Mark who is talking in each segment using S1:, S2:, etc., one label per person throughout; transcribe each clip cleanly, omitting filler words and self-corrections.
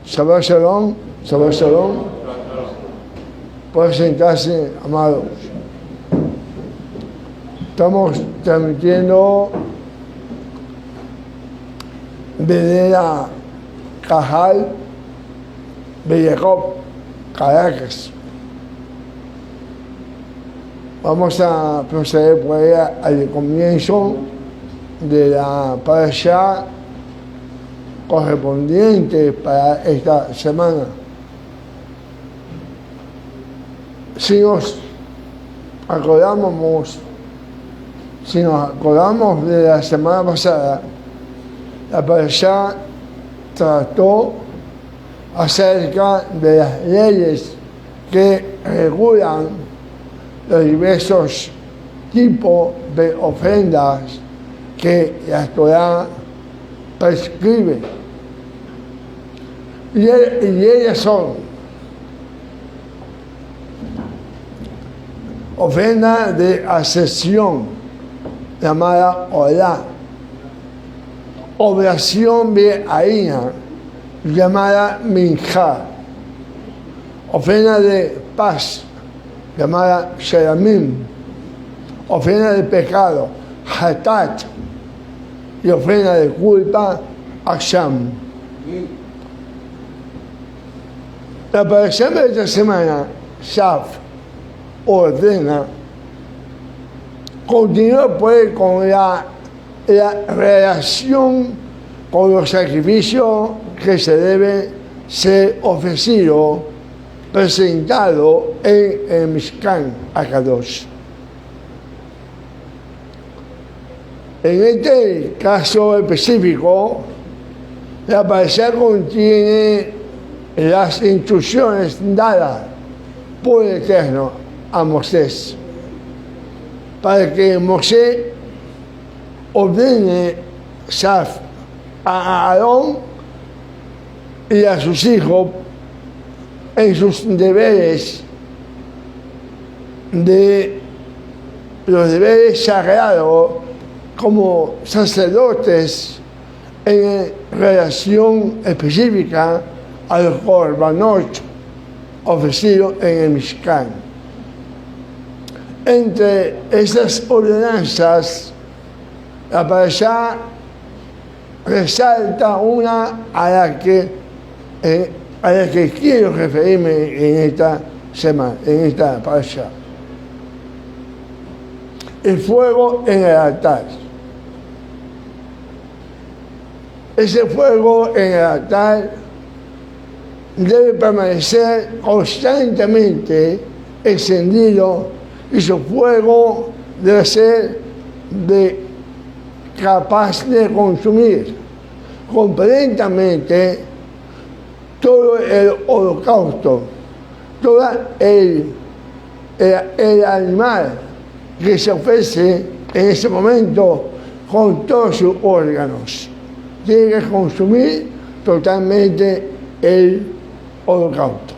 S1: Shabbat Shalom, Shabbat Shalom. Pueden sentarse, amados. Estamos transmitiendo desde la Cajal de Jacob, Caracas. Vamos a proceder por ahí al comienzo de la parashá correspondiente para esta semana. Si nos acordamos de la semana pasada, la parashá trató acerca de las leyes que regulan los diversos tipos de ofrendas que la Torá prescribe. Y ellas son ofrenda de ascensión, llamada Olá, oblación de harina, llamada Minjá, ofrenda de paz, llamada Shelamim, ofrenda de pecado, Hatat, y ofrenda de culpa, Asham. La parashá de esta semana, Shaf, ordena, continúa pues con la relación con los sacrificios que se deben ser ofrecidos, presentado en el Mishkan Akadosh. En este caso específico, la parashá contiene las instrucciones dadas por el Eterno a Moisés, para que Moisés ordene a Aarón y a sus hijos en sus deberes, de los deberes sagrados como sacerdotes en relación específica a los korbanot ofrecidos en el Mishkan. Entre esas ordenanzas, la parashá resalta una a la que quiero referirme en esta semana, en esta parashá. El fuego en el altar. Ese fuego en el altar debe permanecer constantemente encendido y su fuego debe ser capaz de consumir completamente todo el holocausto, todo el animal que se ofrece en ese momento con todos sus órganos. Tiene que consumir totalmente el holocausto.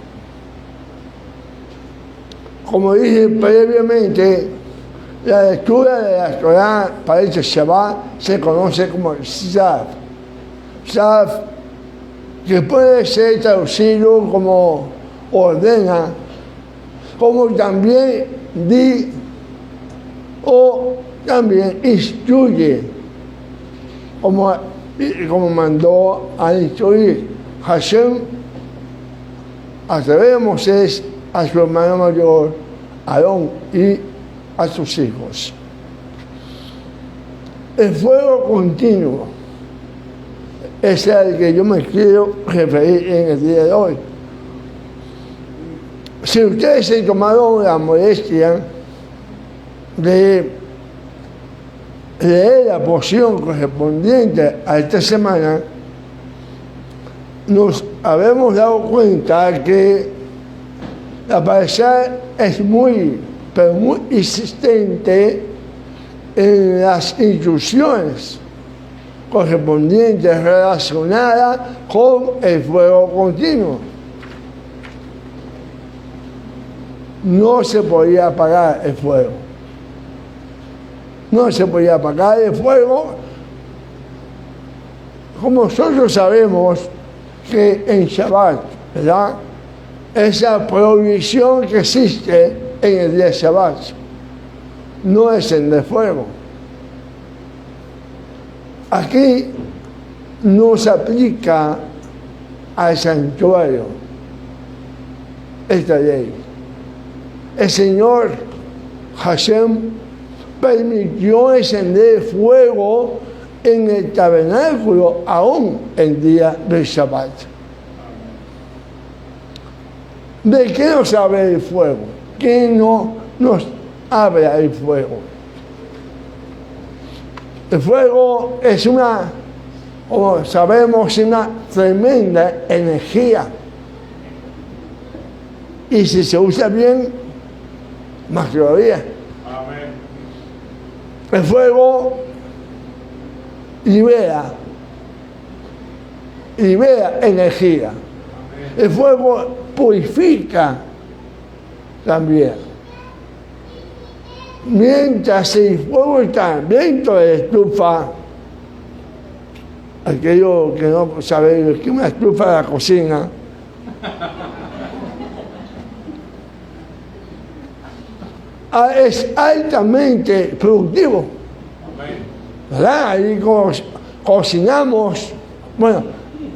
S1: Como dije previamente, la lectura de la Torá para este Shabbat se conoce como Shaf. Shaf, que puede ser traducido como ordena, como también di o también instruye, como mandó a instruir Hashem a través de Moisés a su hermano mayor Aarón y a sus hijos. El fuego continuo es al que yo me quiero referir en el día de hoy. Si ustedes se tomaron la molestia de leer la porción correspondiente a esta semana, nos habemos dado cuenta que la parashá es muy insistente en las instrucciones correspondientes relacionadas con el fuego continuo. No se podía apagar el fuego. No se podía apagar el fuego. Como nosotros sabemos, que en Shabbat, ¿verdad? Esa prohibición que existe en el día de Shabbat no es el de fuego. Aquí no se aplica al santuario esta ley. El Señor Hashem permitió encender fuego en el tabernáculo aún el día del Shabbat. ¿De qué nos habla el fuego? ¿Qué no nos habla el fuego? El fuego es como sabemos, una tremenda energía. Y si se usa bien, más todavía.
S2: Amén.
S1: El fuego libera energía.
S2: Amén.
S1: El fuego purifica también. Mientras el fuego está dentro de la estufa, aquello que no sabe que una estufa de la cocina, es altamente productivo. ¿Verdad? Ahí cocinamos, bueno,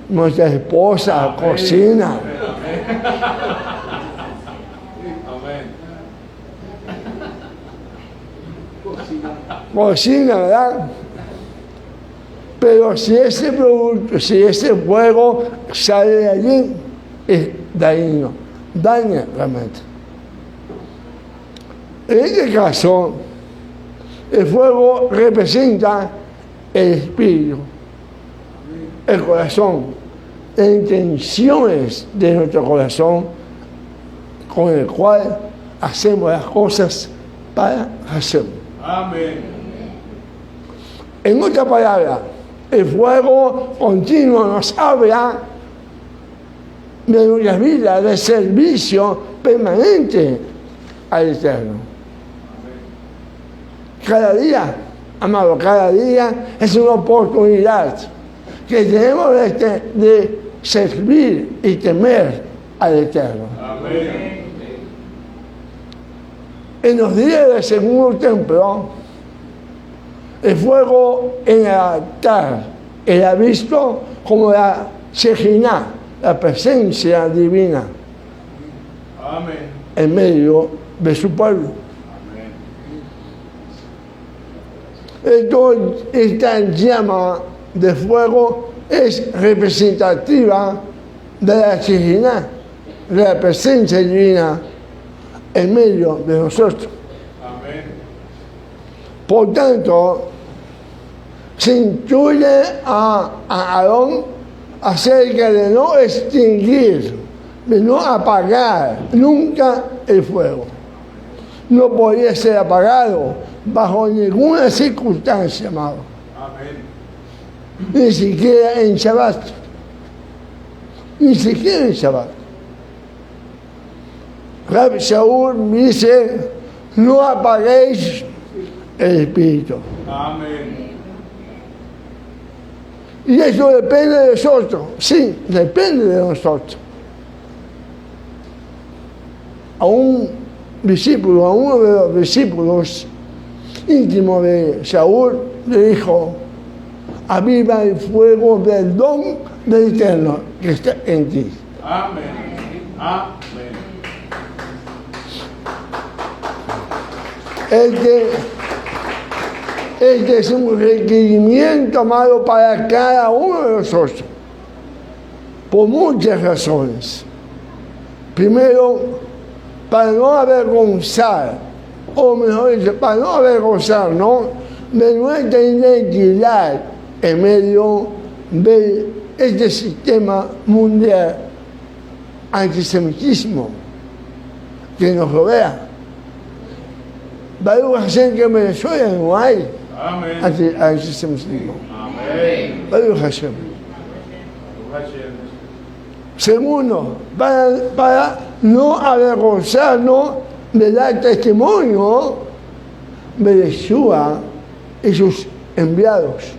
S1: nuestra esposa cocina. Cocina, ¿verdad? Pero si ese producto, si ese fuego sale de allí, es dañino, daña realmente. En este caso, el fuego representa el espíritu, el corazón, las intenciones de nuestro corazón con el cual hacemos las cosas para Hashem.
S2: Amén.
S1: En otra palabra, el fuego continuo nos habla de nuestra vida de servicio permanente al Eterno. Cada día, amado, cada día es una oportunidad que tenemos de servir y temer al Eterno.
S2: Amén.
S1: En los días del segundo templo, el fuego en el altar era visto como la Shejinah, la presencia divina,
S2: Amén.
S1: en medio de su pueblo. Esta llama de fuego es representativa de la Shejinah, de la presencia divina en medio de nosotros.
S2: Amén.
S1: Por tanto, se instruye a Aarón acerca de no extinguir, de no apagar nunca el fuego. No podía ser apagado bajo ninguna circunstancia, amado.
S2: Amén.
S1: Ni siquiera en Shabbat. Ni siquiera en Shabbat. Rabbi Shaul dice, no apaguéis el espíritu.
S2: Amén.
S1: Y eso depende de nosotros. Sí, depende de nosotros. A un discípulo, a uno de los discípulos íntimos de Shaul, le dijo, aviva el fuego del don del Eterno que está en ti.
S2: Amén. Amén.
S1: Este es un requerimiento, amado, para cada uno de nosotros, por muchas razones. Primero, para no avergonzar, o mejor dicho, para no avergonzarnos de nuestra identidad en medio de este sistema mundial antisemitismo que nos rodea. Baruch Hashem que en Venezuela no hay
S2: Amén.
S1: antisemitismo.
S2: Amén.
S1: Baruch Hashem.
S2: Hashem.
S1: Segundo, para no avergonzarnos de dar testimonio de Yeshua y sus enviados.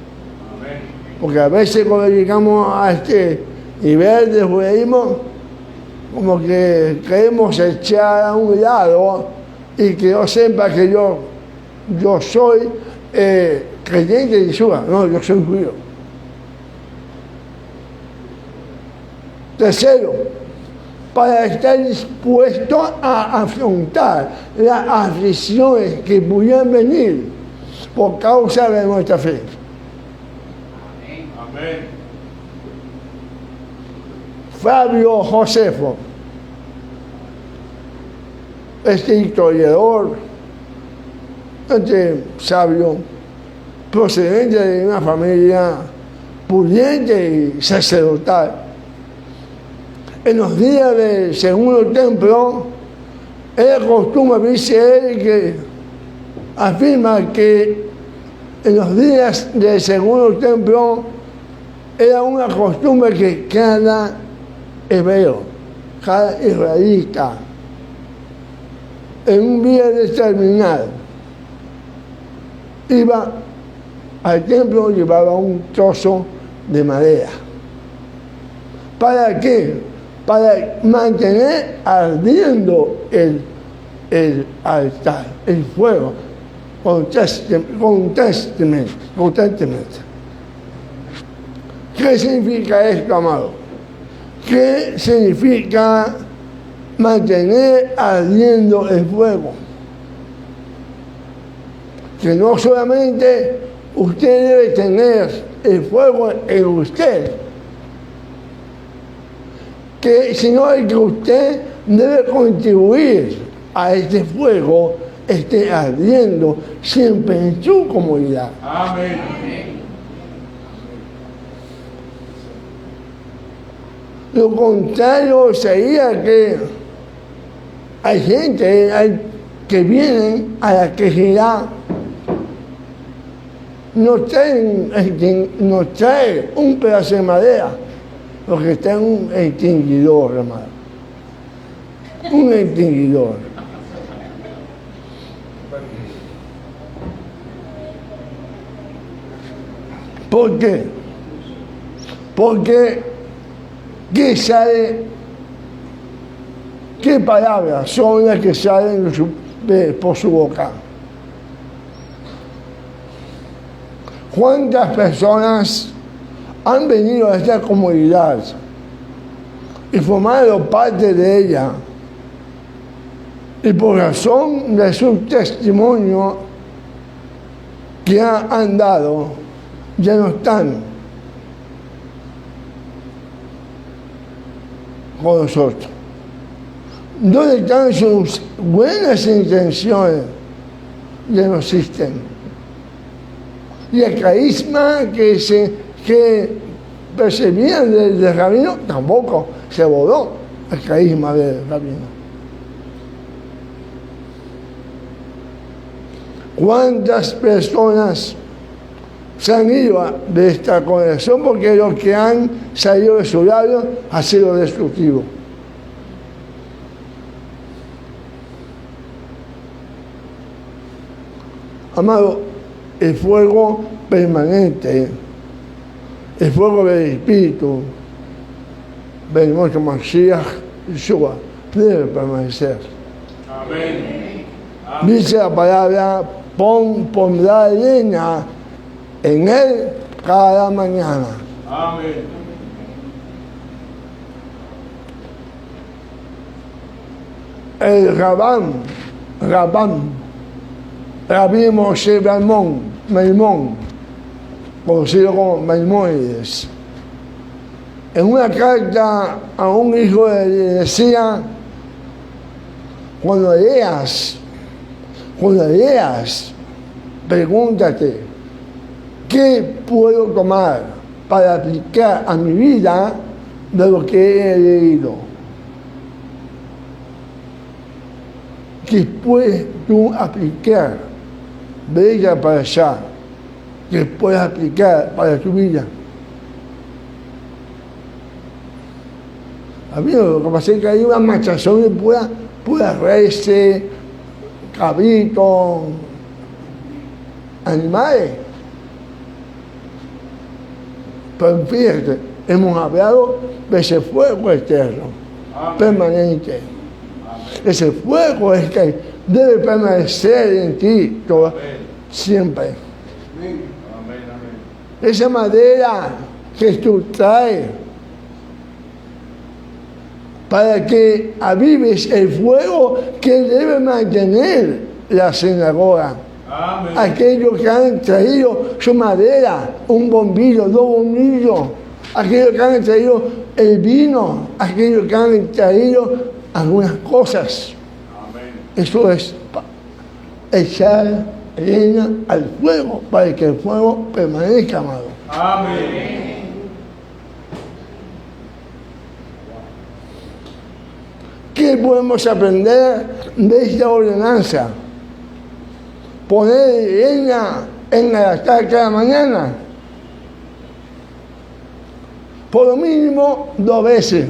S2: Amén.
S1: Porque a veces cuando llegamos a este y ver el judaísmo como que queremos echar a un lado y que yo sepa que yo soy creyente de Yeshua. No, yo soy judío. Tercero, para estar dispuesto a afrontar las aflicciones que pudieran venir por causa de nuestra fe.
S2: Amén.
S1: Fabio Josefo, este historiador, sabio, procedente de una familia pudiente y sacerdotal. En los días del segundo templo, era costumbre, dice él, que afirma que en los días del segundo templo era una costumbre que cada hebreo, cada israelita, en un día determinado, iba al templo y llevaba un trozo de madera. ¿Para qué? Para mantener ardiendo el altar, el fuego, constantemente. ¿Qué significa esto, amado? ¿Qué significa mantener ardiendo el fuego? Que no solamente usted debe tener el fuego en usted, sino que usted debe contribuir a este fuego, esté ardiendo siempre en su comunidad.
S2: Amén.
S1: Lo contrario sería que hay gente que vienen a la quejidad, no trae un pedazo de madera, lo que está en un extinguidor, hermano. Un extinguidor. ¿Por qué? Porque ¿qué palabras son las que salen por su boca? ¿Cuántas personas han venido a esta comunidad y formado parte de ella, y por razón de su testimonio que han dado, ya no están con nosotros? ¿Dónde están sus buenas intenciones? Ya no existen. Y el carisma que percibían del rabino tampoco se borró, el carisma del rabino. ¿Cuántas personas se han ido de esta congregación porque lo que han salido de su labio ha sido destructivo? Amado, el fuego permanente, el fuego del Espíritu, del nuestro Mashiach Yeshua, debe permanecer.
S2: Amén.
S1: Dice la palabra, pondrá leña en él cada mañana.
S2: Amén.
S1: El Rabí Moshe Maimón, conocido como Maimónides, en una carta a un hijo le decía: cuando leas, pregúntate, ¿qué puedo tomar para aplicar a mi vida de lo que he leído? ¿Qué puedes tú aplicar de ella para allá? ¿Qué puedes aplicar para tu vida? A mí lo que pasa es que hay una machazón de pura res, cabrito, animales. Pero fíjate, hemos hablado de ese fuego eterno, permanente. Ese fuego es que debe permanecer en ti siempre. Esa madera que tú traes para que avives el fuego que debe mantener la sinagoga.
S2: Amén.
S1: Aquellos que han traído su madera, un bombillo, 2 bombillos, aquellos que han traído el vino, aquellos que han traído algunas cosas.
S2: Amén.
S1: Eso es echar leña al fuego para que el fuego permanezca, amado.
S2: Amén.
S1: ¿Qué podemos aprender de esta ordenanza? Poner leña en el altar cada mañana, por lo mínimo 2 veces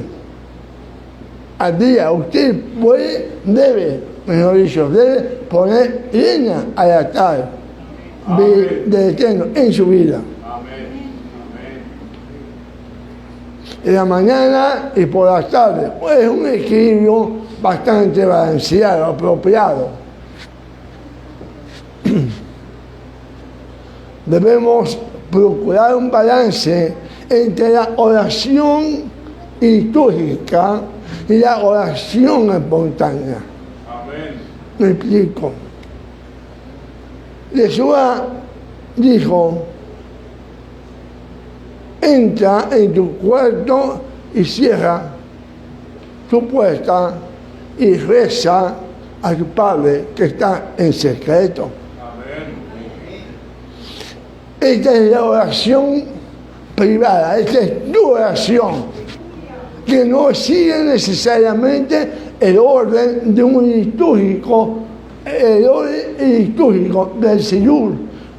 S1: al día. Usted debe poner leña al altar del Eterno en su vida.
S2: Amén.
S1: En la mañana y por la tarde. Pues es un equilibrio bastante balanceado, apropiado. Debemos procurar un balance entre la oración litúrgica y la oración espontánea.
S2: Amén.
S1: Me explico. Yeshua dijo: entra en tu cuarto y cierra tu puerta y reza a tu Padre que está en secreto.
S2: Amén.
S1: Esta es la oración privada, esta es tu oración, que no sigue necesariamente el orden de un litúrgico, el orden litúrgico del Señor,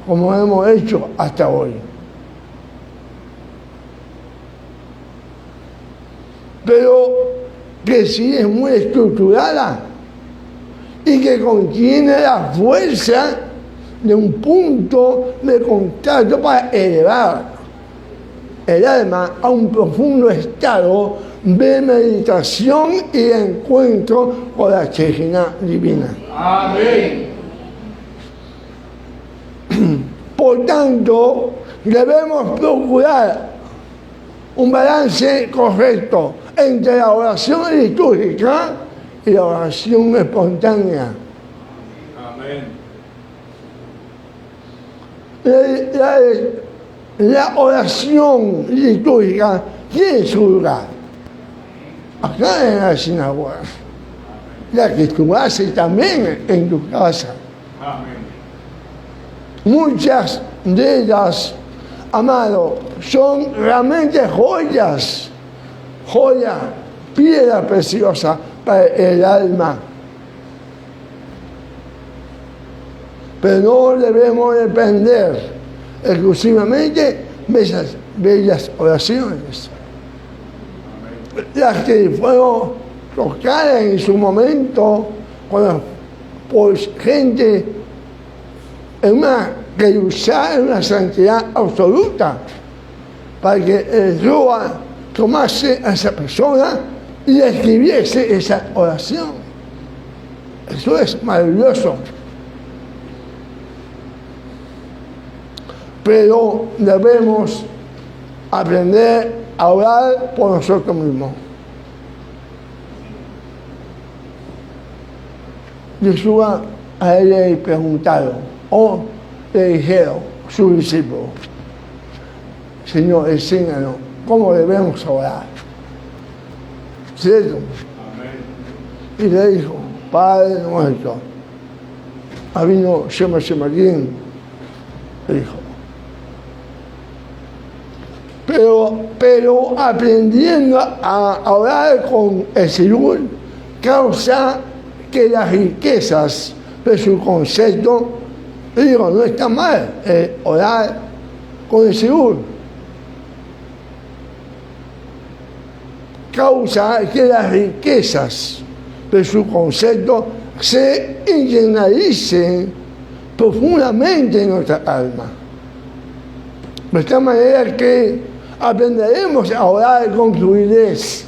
S1: como hemos hecho hasta hoy. Pero que sí es muy estructurada y que contiene la fuerza de un punto de contacto para elevar el alma a un profundo estado de meditación y de encuentro con la Shejinah divina.
S2: Amén.
S1: Por tanto, debemos procurar un balance correcto entre la oración litúrgica y la oración espontánea.
S2: Amén.
S1: La oración litúrgica tiene su lugar. Acá en la sinagoga. La que tú haces también en tu casa.
S2: Amén.
S1: Muchas de ellas, amado, son realmente joyas, piedra preciosa para el alma. Pero no debemos depender exclusivamente de esas bellas oraciones. Las que fueron tocadas en su momento por gente en una santidad absoluta, para que el Ruach tomase a esa persona y escribiese esa oración. Eso es maravilloso. Pero debemos aprender a orar por nosotros mismos. Yeshua a él le preguntaron, o le dijeron sus discípulos: Señor, enséñanos cómo debemos orar. ¿Cierto?
S2: Amén.
S1: Y le dijo: Padre nuestro, Avinu Shemarim, dijo. Pero aprendiendo a orar con el Señor causa que las riquezas de su concepto, digo, no está mal orar con el Señor, causa que las riquezas de su concepto se internalicen profundamente en nuestra alma. De esta manera que aprenderemos a orar con fluidez.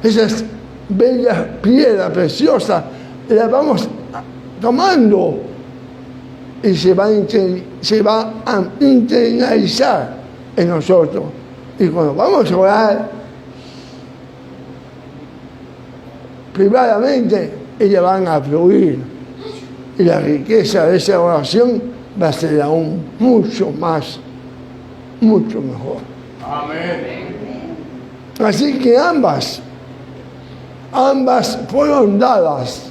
S1: Esas bellas piedras preciosas las vamos tomando y se va a internalizar en nosotros. Y cuando vamos a orar, privadamente, ellas van a fluir. Y la riqueza de esa oración va a ser aún mucho mejor.
S2: Amén.
S1: Así que ambas fueron dadas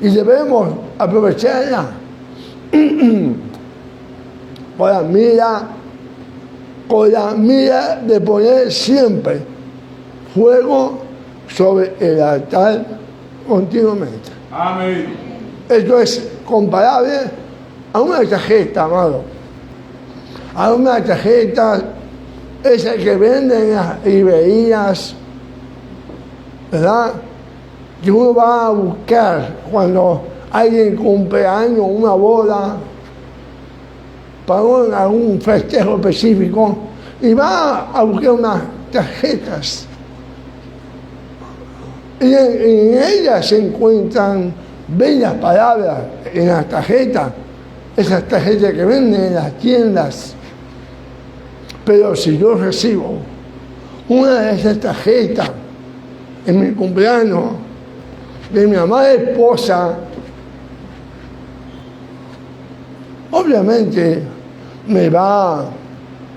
S1: y debemos aprovecharlas con la mira de poner siempre fuego sobre el altar continuamente.
S2: Amén.
S1: Esto es comparable a una tarjeta, amado. A una tarjeta, esa que venden en las librerías, ¿verdad? Que uno va a buscar cuando alguien cumple años, una boda, para algún festejo específico, y va a buscar unas tarjetas. Y en ellas se encuentran bellas palabras en las tarjetas, esas tarjetas que venden en las tiendas. Pero si yo recibo una de esas tarjetas en mi cumpleaños de mi amada esposa, obviamente me va a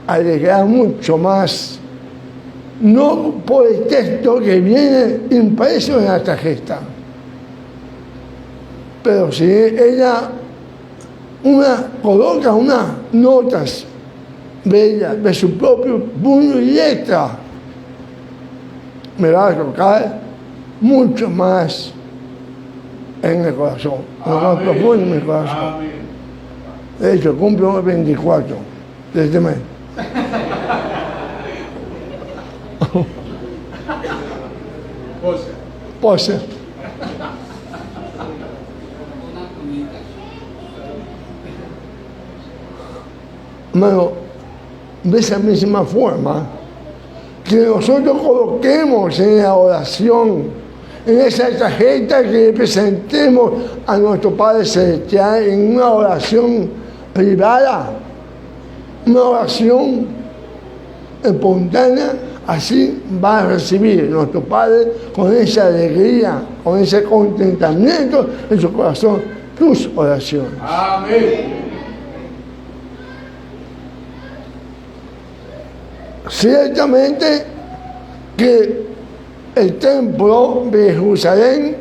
S1: alegrar mucho más, no por el texto que viene impreso en la tarjeta, pero si ella coloca unas notas bellas de su propio puño y letra, me va a tocar mucho más en el corazón, en lo más profundo de mi corazón.
S2: Amén.
S1: De hecho, cumplo el 24 de este mes. Pose. Hermano, de esa misma forma, que nosotros coloquemos en la oración, en esa tarjeta que presentemos a nuestro Padre Celestial en una oración privada, una oración espontánea, así va a recibir nuestro Padre con esa alegría, con ese contentamiento en su corazón, tus oraciones.
S2: Amén.
S1: Ciertamente que el templo de Jerusalén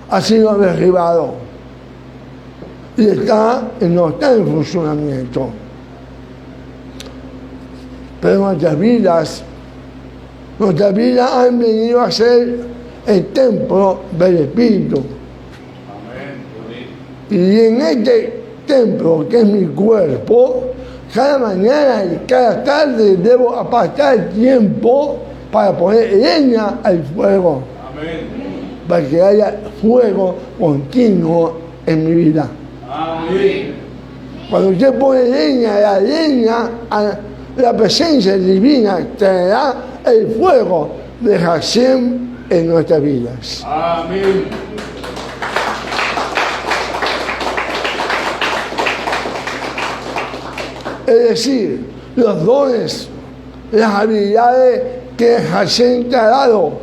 S1: ha sido derribado y no está en funcionamiento. Pero nuestras vidas han venido a ser el templo del Espíritu.
S2: Amén.
S1: Y en este templo, que es mi cuerpo, cada mañana y cada tarde debo apartar tiempo para poner leña al fuego.
S2: Amén.
S1: Para que haya fuego continuo en mi vida.
S2: Amén.
S1: Cuando usted pone leña, la presencia divina traerá el fuego de Hashem en nuestras vidas.
S2: Amén.
S1: Es decir, los dones, las habilidades que Hashem te ha dado,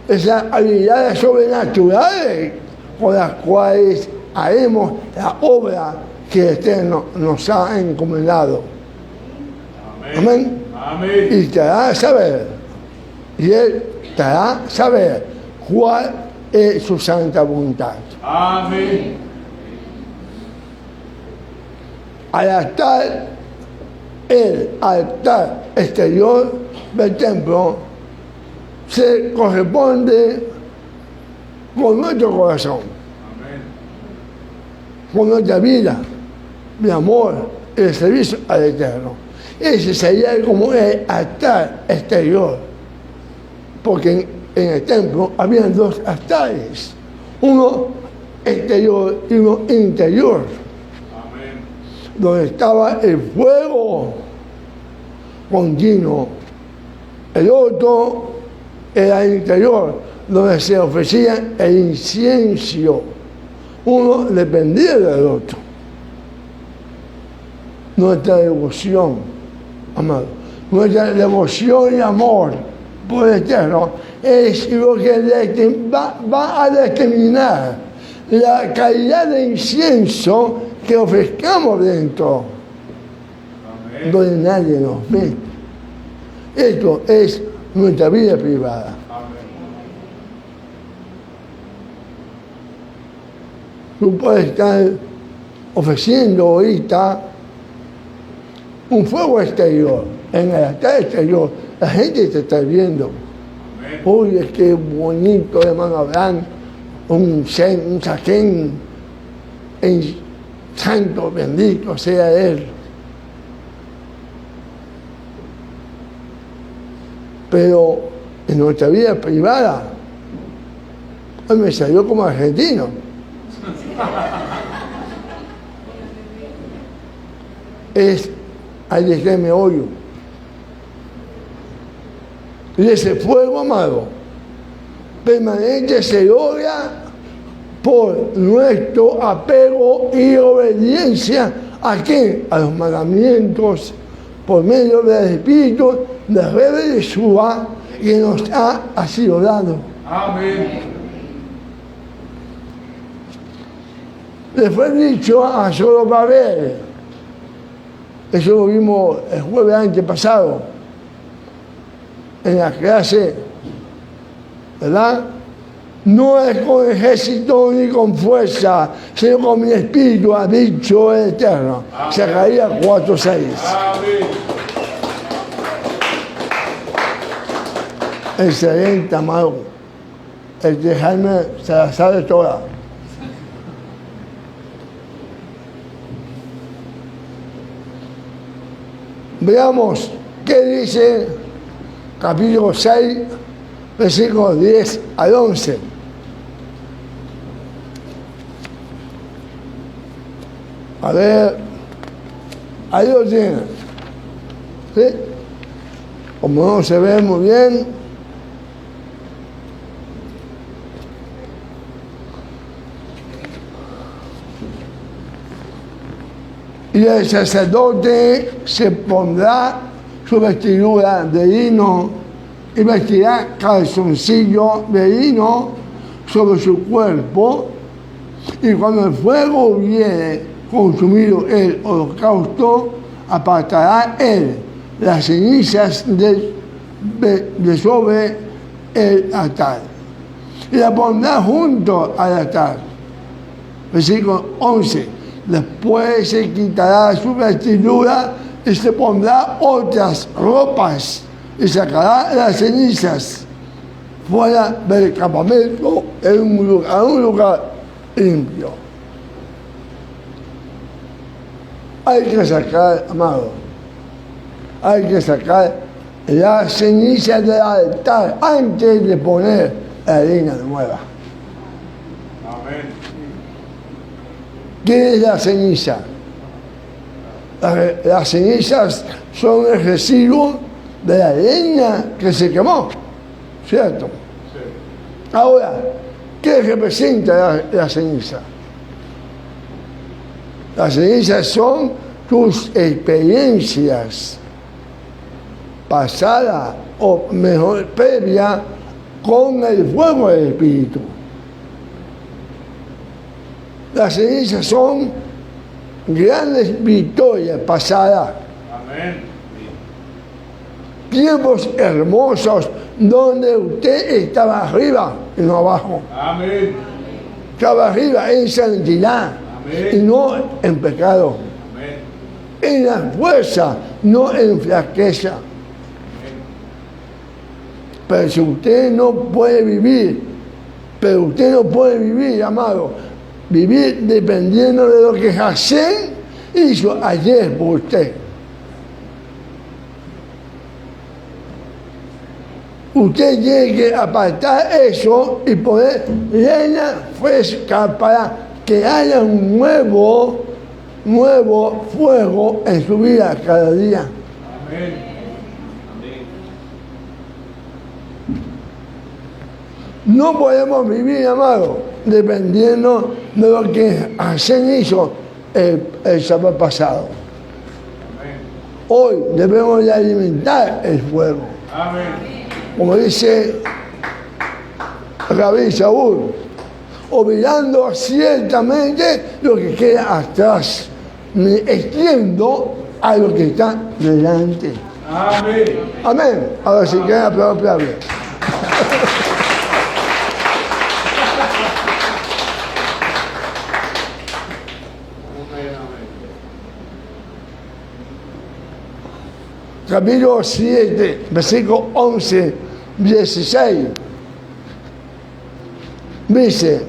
S1: esas habilidades sobrenaturales con las cuales haremos la obra que Eterno nos ha encomendado. Amén.
S2: Amén.
S1: Y te hará saber, y Él te hará saber cuál es su santa voluntad.
S2: Amén.
S1: El altar exterior del templo se corresponde con nuestro corazón,
S2: Amén.
S1: con nuestra vida, de amor y de servicio al Eterno. Ese sería como el altar exterior, porque en el templo habían dos altares, uno exterior y uno interior.
S2: Amén.
S1: donde estaba el fuego continuo. El otro era el interior, donde se ofrecía el incienso. Uno dependía del otro. Nuestra devoción, amado, nuestra devoción y amor por el Eterno es lo que va a determinar la calidad de incienso que ofrezcamos dentro,
S2: Amén.
S1: donde nadie nos ve. Esto es nuestra vida privada.
S2: Amén.
S1: Tú puedes estar ofreciendo ahorita un fuego exterior, en el altar exterior, la gente te está viendo.
S2: Amén.
S1: Oye, qué bonito, hermano Abraham, un saquén santo, bendito sea él. Pero en nuestra vida privada, hoy me salió como argentino. Hay de que me oyo. Y ese fuego, amado, permanente se logra por nuestro apego y obediencia ¿a qué? A los mandamientos por medio del Espíritu de Rebbe Yeshua que nos ha sido dado.
S2: Amén.
S1: Le fue dicho a Zorobabel, eso lo vimos el jueves antepasado en la clase, ¿verdad? No es con ejército ni con fuerza, sino con mi espíritu, ha dicho el Eterno. Zacarías 4:6.
S2: Amén.
S1: Excelente, amado. El de Jaime se la sabe toda. Veamos qué dice capítulo 6, versículos 10 al 11. A ver, ahí lo tienen. ¿Sí? Como no se ve muy bien, y el sacerdote se pondrá su vestidura de lino y vestirá calzoncillo de lino sobre su cuerpo, y cuando el fuego hubiere consumido el holocausto, apartará él las cenizas de sobre el altar y la pondrá junto al altar. Versículo 11. Después se quitará su vestidura y se pondrá otras ropas y sacará las cenizas fuera del campamento en un lugar limpio. Hay que sacar, amado, hay que sacar las cenizas del altar antes de poner la harina nueva.
S2: Amén.
S1: ¿Qué es la ceniza? Las cenizas son el residuo de la leña que se quemó, ¿cierto?
S2: Sí.
S1: Ahora, ¿qué representa la ceniza? Las cenizas son tus experiencias pasadas o mejor previa con el fuego del Espíritu. Las cenizas son grandes victorias pasadas,
S2: Amén.
S1: tiempos hermosos donde usted estaba arriba y no abajo.
S2: Amén.
S1: Estaba arriba en santidad y
S2: Amén.
S1: no en pecado,
S2: Amén.
S1: en la fuerza, no en flaqueza. Pero si usted no puede vivir, amado, vivir dependiendo de lo que Hashem hizo ayer por usted. Usted tiene que apartar eso y poner leña fresca para que haya un nuevo nuevo fuego en su vida cada día.
S2: Amén.
S1: No podemos vivir, amado, dependiendo de lo que Hacén hizo el sábado pasado.
S2: Amén.
S1: Hoy debemos de alimentar el fuego.
S2: Amén.
S1: Como dice Rabí Saúl, olvidando ciertamente lo que queda atrás, me extiendo a lo que está delante.
S2: Amén.
S1: Amén. Ahora si quieren aplaudir. Capítulo 7, versículo 11, 16. Dice,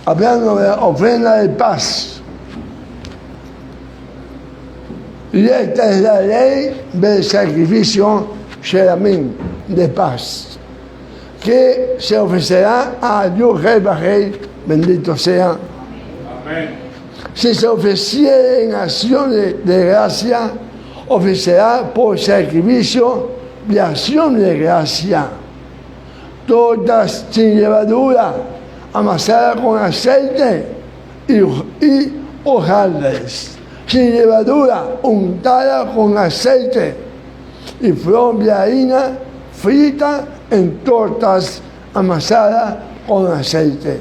S1: hablando de la ofrenda de paz, y esta es la ley del sacrificio sheramim, de paz, que se ofrecerá a Dios Rey, bendito sea.
S2: Amén.
S1: Si se ofreciere en acción de gracia, ofrecerá por sacrificio de acción de gracia. Todas sin levadura, amasadas con aceite y hojaldres. Sin levadura, untada con aceite y flor de harina frita en tortas amasadas con aceite.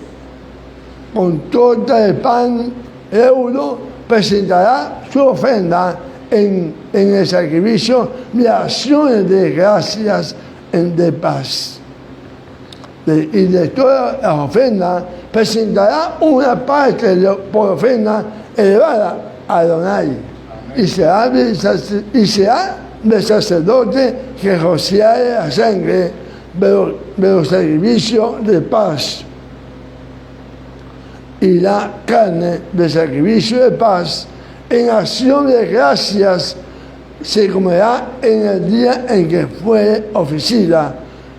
S1: Con torta de pan euro presentará su ofrenda en el sacrificio de acciones de gracias de paz. Y de toda la ofrenda presentará una parte por ofrenda elevada a Adonai. Y será del sacerdote que rociare la sangre de los sacrificios de paz. Y la carne del sacrificio de paz en acción de gracias se comerá en el día en que fue ofrecida.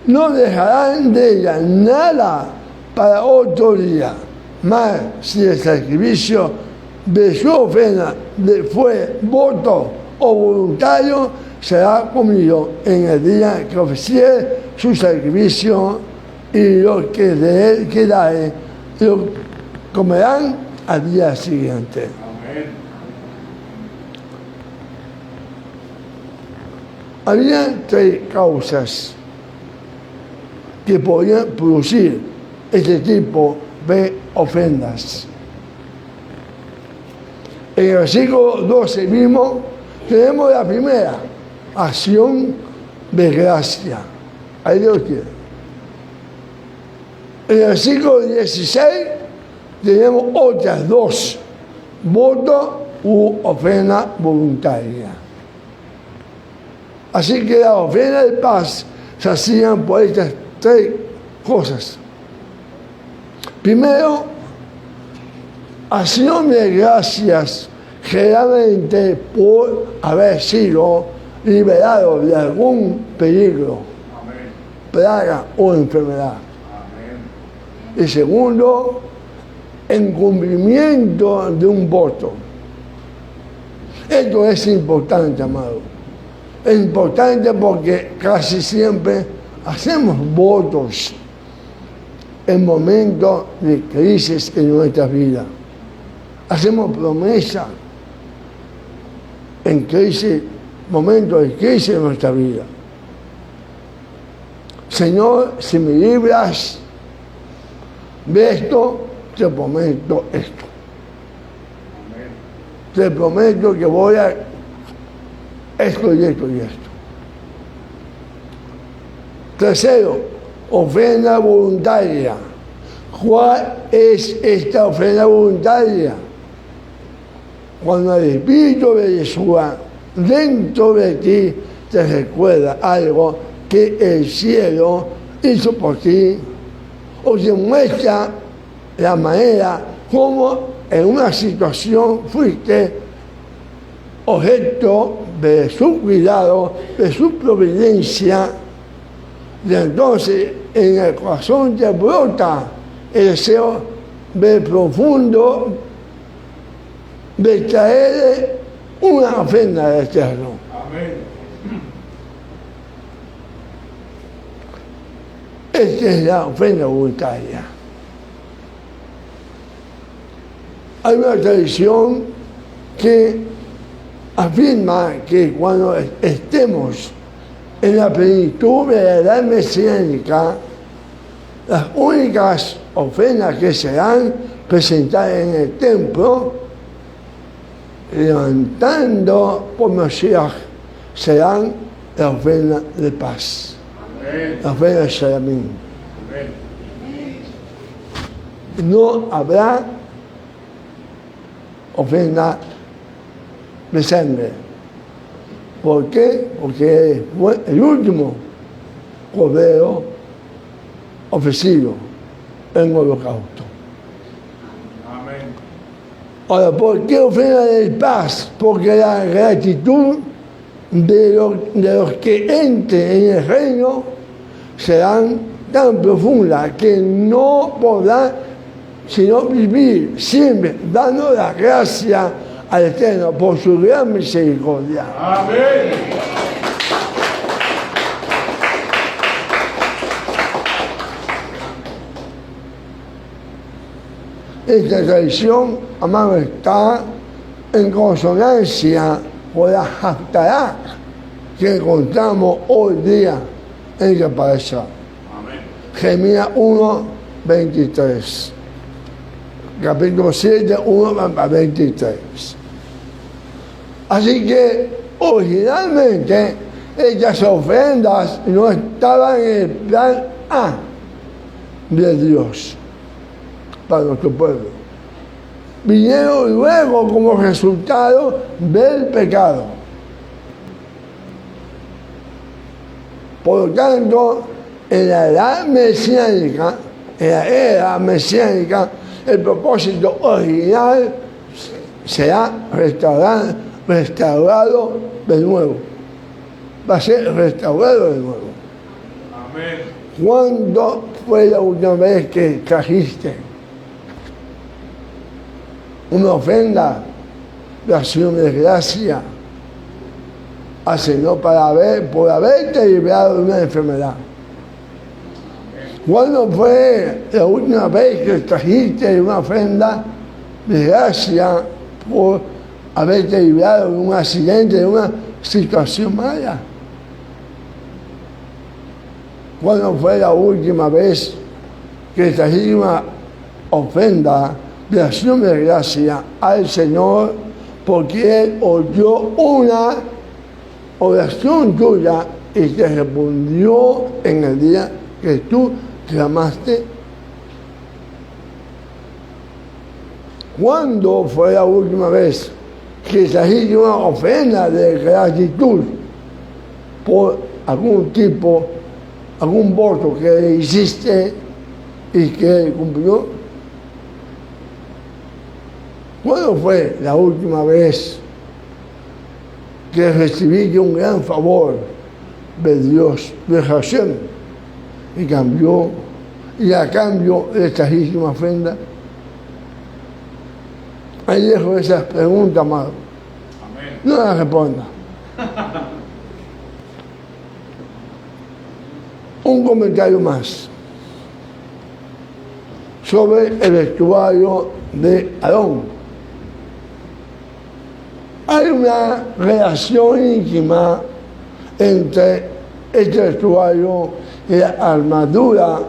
S1: No dejarán de ella nada para otro día. Mas si el sacrificio de su ofrenda fue voto o voluntario, será comido en el día que ofreciere su sacrificio, y lo que de él quedare lo comerán al día siguiente.
S2: Amén.
S1: Había tres causas que podían producir este tipo de ofrendas. En el versículo 12 mismo tenemos la primera, acción de gracia. Ahí Dios quiere. En el versículo 16 tenemos otras dos, voto u ofrenda voluntaria. Así que la ofrenda de paz se hacían por estas tres cosas. Primero, acción de gracias, generalmente por haber sido liberado de algún peligro,
S2: Amén.
S1: plaga o enfermedad.
S2: Amén.
S1: Y segundo, en cumplimiento de un voto. Esto es importante, amado. Es importante porque casi siempre hacemos votos en momentos de crisis en nuestra vida. Hacemos promesas en crisis, momentos de crisis en nuestra vida. Señor, si me libras de esto, te prometo esto.
S2: Amén.
S1: Te prometo que voy a esto y esto y esto. Tercero, ofrenda voluntaria. ¿Cuál es esta ofrenda voluntaria? Cuando el Espíritu de Yeshua dentro de ti te recuerda algo que el cielo hizo por ti, o te muestra la manera como en una situación fuiste objeto de su cuidado, de su providencia, y entonces en el corazón te brota el deseo de profundo de traer una ofrenda al Eterno.
S2: Amén.
S1: Esta es la ofrenda voluntaria. Hay una tradición que afirma que cuando estemos en la plenitud de la edad mesiánica, las únicas ofrendas que serán presentadas en el templo, levantando por Mashiach, serán la ofrenda de paz.
S2: Amén.
S1: La ofrenda de Shalamín.
S2: Amén.
S1: No habrá ofrenda de sangre. ¿Por qué? Porque fue el último cordero ofrecido en holocausto.
S2: Amén.
S1: Ahora, ¿por qué ofrenda de paz? Porque la gratitud de los que entren en el reino serán tan profundas que no podrán sino vivir siempre dando la gracia al Eterno por su gran misericordia.
S2: Amén.
S1: Esta tradición, amado, está en consonancia con la Haftará que encontramos hoy día en la Parashá.
S2: Amén.
S1: Jeremías 1, 23. Capítulo 7, 1 a 23. Así que originalmente estas ofrendas no estaban en el plan A de Dios para nuestro pueblo. Vinieron luego como resultado del pecado. Por lo tanto, en la edad mesiánica, en la era mesiánica, el propósito original será restaurado de nuevo. Va a ser restaurado de nuevo.
S2: Amén.
S1: ¿Cuándo fue la última vez que trajiste una ofrenda de acción de gracia al Señor por haberte librado de una enfermedad? ¿Cuándo fue la última vez que trajiste una ofrenda de gracia por haberte librado de un accidente, de una situación mala? ¿Cuándo fue la última vez que trajiste una ofrenda de acción de gracia al Señor porque Él oyó una oración tuya y te respondió en el día que tú clamaste? ¿Cuándo fue la última vez que trajiste una ofrenda de gratitud por algún tipo, algún voto que hiciste y que cumplió? ¿Cuándo fue la última vez que recibiste un gran favor de Dios, de Hashem, y a cambio le trajiste una ofrenda? Ahí dejo esas preguntas, amado.
S2: Amén.
S1: No las responda. Un comentario más sobre el vestuario de Aarón. Hay una relación íntima entre este vestuario y la armadura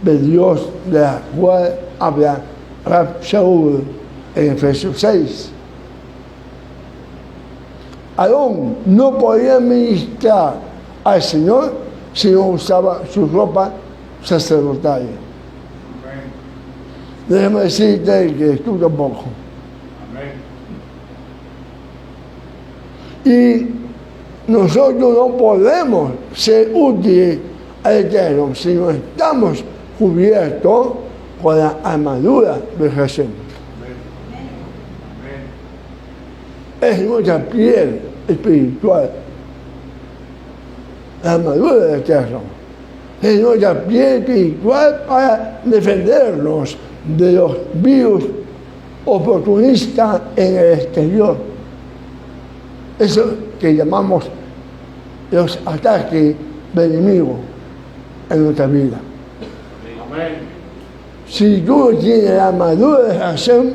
S1: de Dios de la cual habla Rab Shaul en Efesios 6. Aarón no podía ministrar al Señor si no usaba su ropa sacerdotal.
S2: Amén.
S1: Déjame decirte que tú tampoco.
S2: Amén.
S1: Y nosotros no podemos ser útiles al Eterno si no estamos cubiertos con la armadura de Jesús.
S2: Amén.
S1: Es nuestra piel espiritual, la armadura del Eterno. Es nuestra piel espiritual para defendernos de los virus oportunista en el exterior. Eso que llamamos los ataques del enemigo en nuestra vida.
S2: Amén.
S1: Si tú no tienes la armadura de Hashem,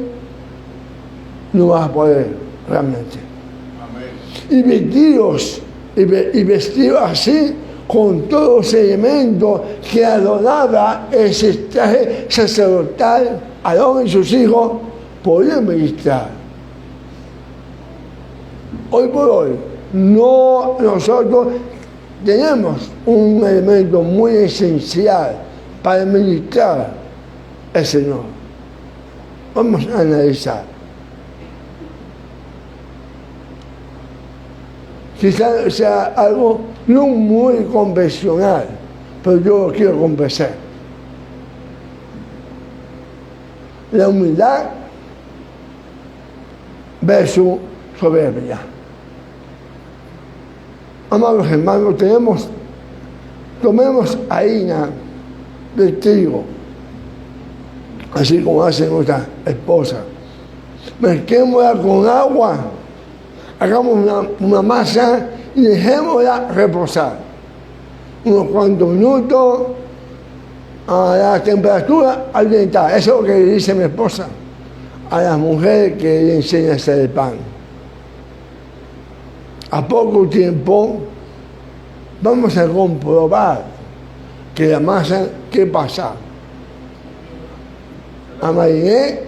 S1: no vas a poder realmente.
S2: Amén.
S1: Y vestidos así, con todos los elementos que adoraba ese traje sacerdotal, Aarón y sus hijos podían ministrar. Hoy por hoy, nosotros tenemos un elemento muy esencial para ministrar al Señor. Vamos a analizar. Quizás sea algo no muy convencional, pero yo lo quiero convencer. La humildad versus soberbia. Amados hermanos, tomemos harina de trigo, así como hace nuestra esposa. Mezclémosla con agua, hagamos una masa y dejémosla reposar unos cuantos minutos a la temperatura ambiental. Eso es lo que le dice mi esposa a las mujeres que le enseña a hacer el pan. A poco tiempo vamos a comprobar que la masa, ¿qué pasa? Amariné,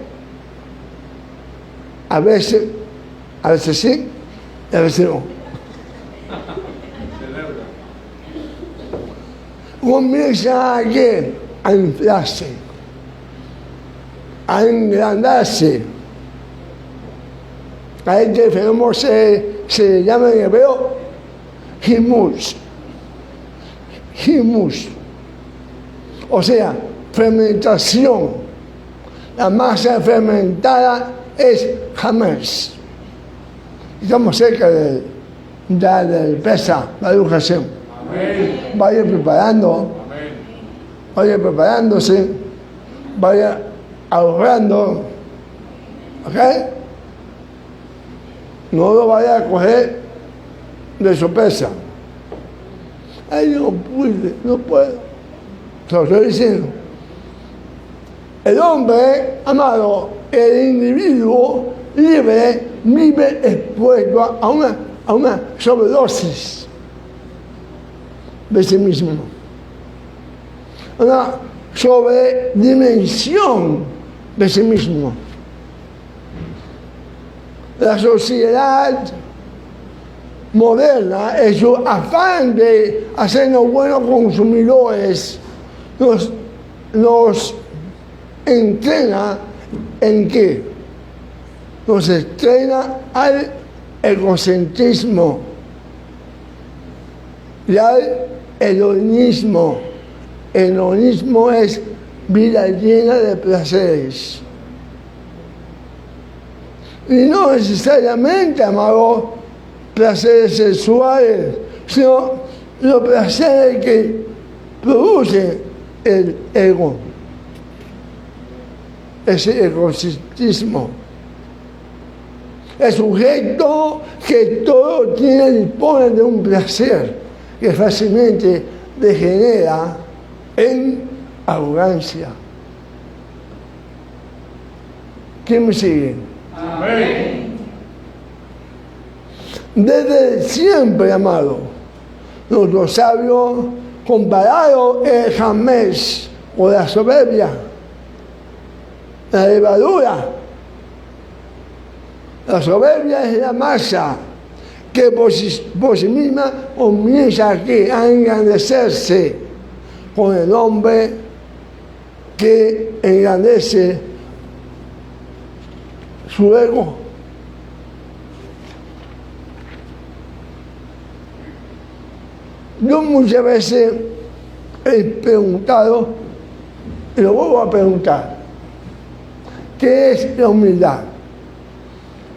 S1: a veces sí, y a veces no. Comienza a inflarse, a engrandarse. A este fenómeno se llama en hebreo himus. Himus. O sea, fermentación. La masa fermentada es Hametz. Estamos cerca del Pesaj, Baruch Hashem. Vaya preparando, vaya preparándose, vaya ahorrando, ¿ok? No lo vaya a coger de sorpresa. Ay, no pude, no puedo. Se lo estoy diciendo. El hombre, amado, el individuo libre, vive expuesto a una sobredosis de sí mismo. Una sobredimensión de sí mismo. La sociedad moderna, en su afán de hacernos buenos consumidores, nos entrena en qué? Nos entrena al egocentrismo y al hedonismo. El hedonismo es vida llena de placeres. Y no necesariamente, amado, placeres sexuales, sino los placeres que produce el ego, ese egocentrismo. El sujeto que todo dispone de un placer que fácilmente degenera en arrogancia. ¿Quién me sigue?
S2: Amén.
S1: Desde siempre, amado, nuestros sabios compararon el Hametz o la soberbia, la levadura. La soberbia es la masa que por sí misma comienza a engrandecerse con el hombre que engrandece su ego. Yo muchas veces he preguntado, y lo vuelvo a preguntar, ¿qué es la humildad?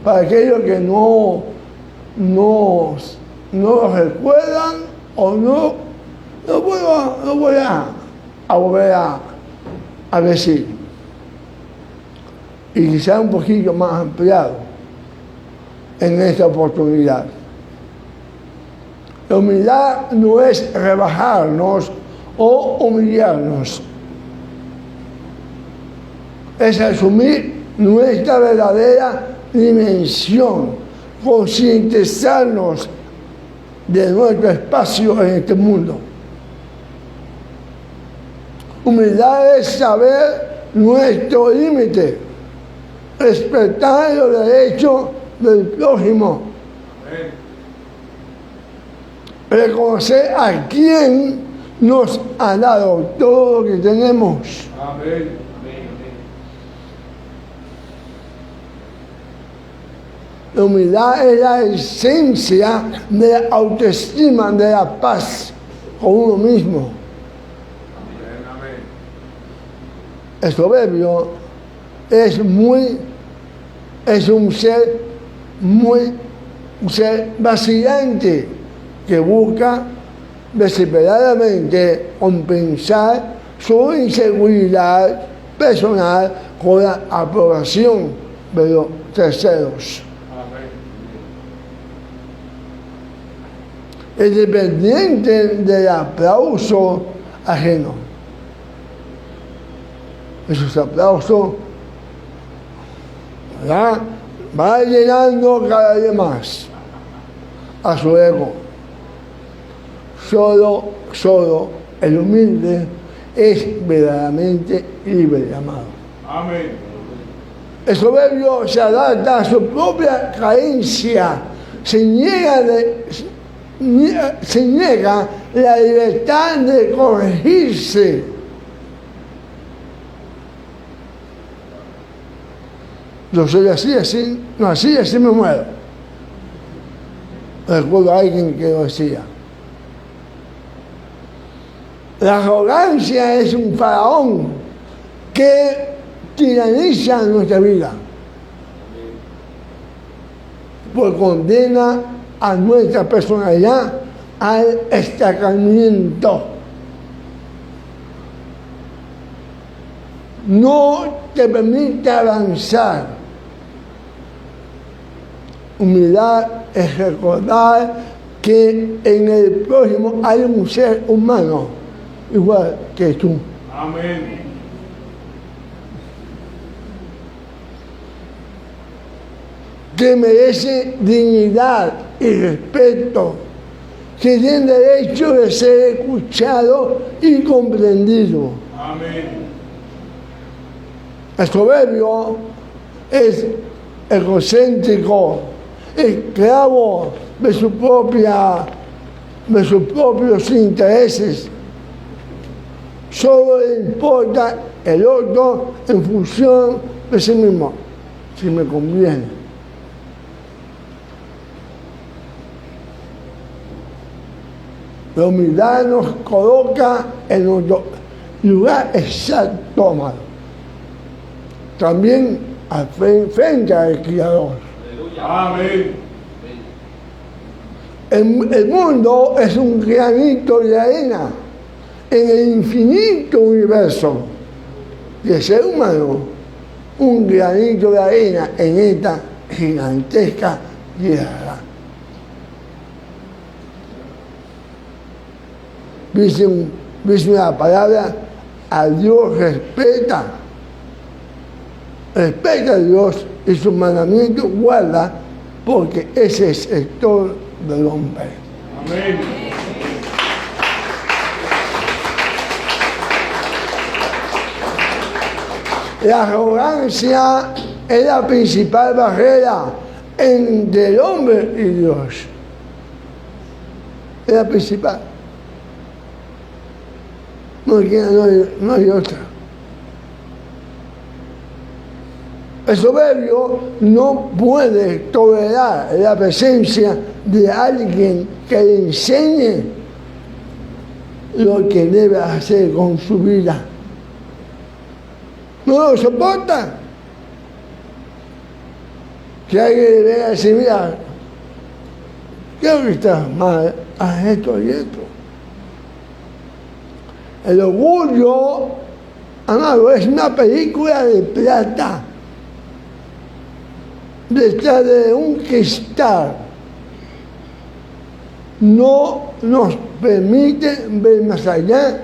S1: Para aquellos que no lo recuerdan o no voy a volver a decir. y quizá un poquito más ampliado en esta oportunidad. La humildad no es rebajarnos o humillarnos, es asumir nuestra verdadera dimensión, concientizarnos de nuestro espacio en este mundo. Humildad es saber nuestro límite, respetar los derechos del prójimo, reconocer a quien nos ha dado todo lo que tenemos.
S2: Amén.
S1: La humildad es la esencia de la autoestima, de la paz con uno mismo. El soberbio es un ser vacilante que busca desesperadamente compensar su inseguridad personal con la aprobación de los terceros. Es dependiente del aplauso ajeno. Esos aplausos, ¿verdad?, va llenando cada vez más a su ego. Solo el humilde es verdaderamente libre, amado.
S2: Amén.
S1: El soberbio se adapta a su propia carencia, se niega la libertad de corregirse. Yo soy así me muero. Recuerdo a alguien que lo decía. La arrogancia es un faraón que tiraniza nuestra vida, pues condena a nuestra personalidad al estancamiento. No te permite avanzar. Humildad es recordar que en el prójimo hay un ser humano igual que tú.
S2: Amén.
S1: Que merece dignidad y respeto, que tiene derecho de ser escuchado y comprendido.
S2: Amén.
S1: El soberbio es egocéntrico, esclavo de sus propios intereses. Solo le importa el otro en función de sí mismo, si me conviene. La humildad nos coloca en nuestro lugar exacto, amado. También frente al Creador.
S2: Amén.
S1: El mundo es un granito de arena en el infinito universo del ser humano, un granito de arena en esta gigantesca tierra. Dice una palabra: a Dios respeta a Dios y sus mandamientos guarda, porque ese es el sector del hombre.
S2: Amén.
S1: La arrogancia es la principal barrera entre el hombre y Dios. Es la principal. No hay otra. El soberbio no puede tolerar la presencia de alguien que le enseñe lo que debe hacer con su vida. No lo soporta. Que alguien le venga a decir: mira, creo que estás mal, haz esto y esto. El orgullo, amado, es una película de plata detrás de un cristal no nos permite ver más allá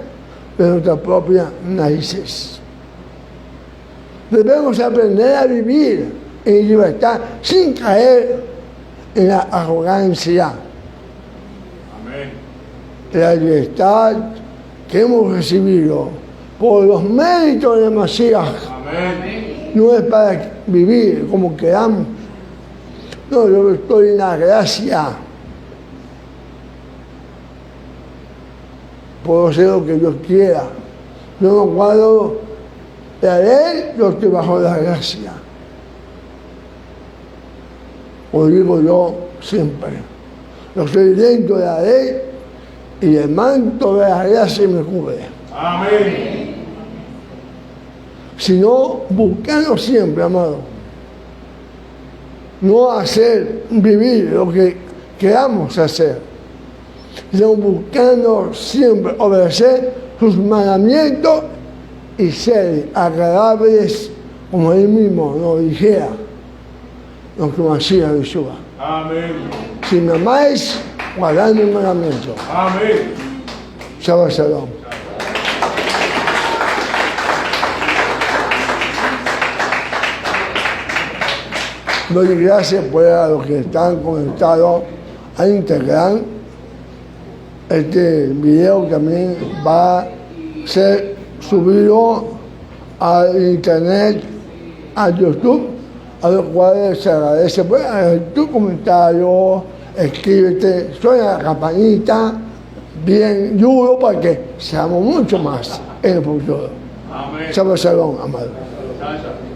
S1: de nuestras propias narices. Debemos aprender a vivir en libertad sin caer en la arrogancia.
S2: Amén.
S1: La libertad que hemos recibido por los méritos de Masías
S2: Amén.
S1: no es para vivir como queramos. No, yo estoy en la gracia. Puedo hacer lo que yo quiera. Yo no guardo la ley, yo estoy bajo la gracia. Lo digo yo siempre. Yo estoy dentro de la ley y el manto de la gracia me cubre.
S2: Amén.
S1: Sino buscando siempre, amado. No hacer, vivir lo que queramos hacer, sino buscando siempre obedecer sus mandamientos y ser agradables como él mismo nos dijera, lo que Masías Yeshua.
S2: Amén.
S1: Si me amáis, guardad mis mandamientos.
S2: Amén.
S1: Shabbat Shalom. Doy gracias por a los que están conectados a Instagram. Este video también va a ser subido a internet, a YouTube, a los cuales se agradece. Pues, tu comentario, escríbete, suena la campanita bien duro para que seamos mucho más en el futuro.
S2: Amén.
S1: Shabbat Shalom, amado.
S2: Gracias.